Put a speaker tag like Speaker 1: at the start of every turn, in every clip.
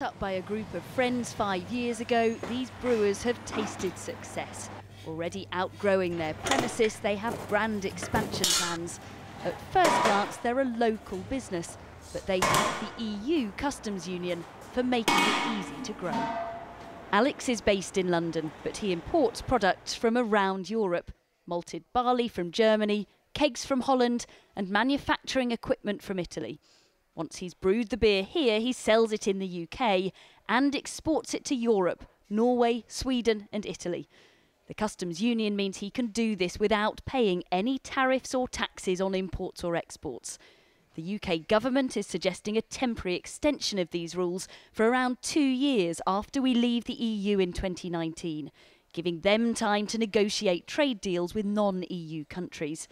Speaker 1: Up by a group of friends 5 years ago, these brewers have tasted success. Already outgrowing their premises, they have brand expansion plans. At first glance, they're a local business, but they thank the EU Customs Union for making it easy to grow. Alex is based in London, but he imports products from around Europe. Malted barley from Germany, kegs from Holland, and manufacturing equipment from Italy. Once he's brewed the beer here, he sells it in the UK and exports it to Europe, Norway, Sweden and Italy. The Customs Union means he can do this without paying any tariffs or taxes on imports or exports. The UK government is suggesting a temporary extension of these rules for around 2 years after we leave the EU in 2019, giving them time to negotiate trade deals with non-EU countries.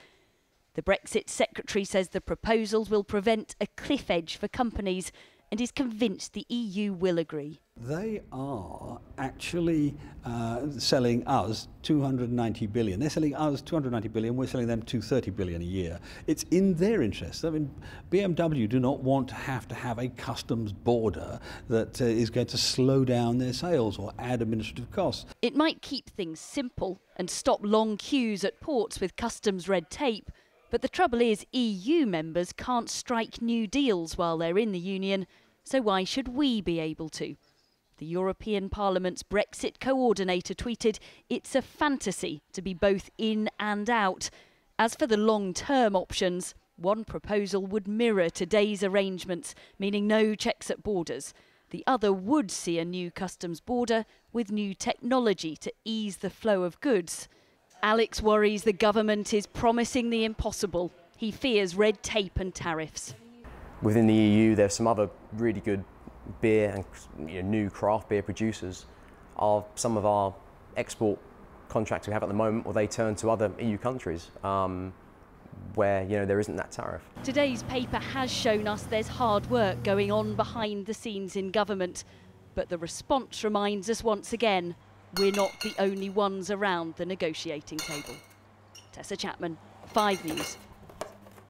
Speaker 1: The Brexit Secretary says the proposals will prevent a cliff edge for companies and is convinced the EU will agree.
Speaker 2: They are actually selling us 290 billion. They're selling us 290 billion, we're selling them 230 billion a year. It's in their interest. I mean, BMW do not want to have a customs border that is going to slow down their sales or add administrative costs.
Speaker 1: It might keep things simple and stop long queues at ports with customs red tape. But the trouble is, EU members can't strike new deals while they're in the Union, so why should we be able to? The European Parliament's Brexit coordinator tweeted, "It's a fantasy to be both in and out." As for the long-term options, one proposal would mirror today's arrangements, meaning no checks at borders. The other would see a new customs border with new technology to ease the flow of goods. Alex worries the government is promising the impossible. He fears red tape and tariffs.
Speaker 3: Within the EU, there's some other really good beer and new craft beer producers. Are some of our export contracts we have at the moment, or they turn to other EU countries where there isn't that tariff.
Speaker 1: Today's paper has shown us there's hard work going on behind the scenes in government, but the response reminds us once again, we're not the only ones around the negotiating table. Tessa Chapman, 5 News.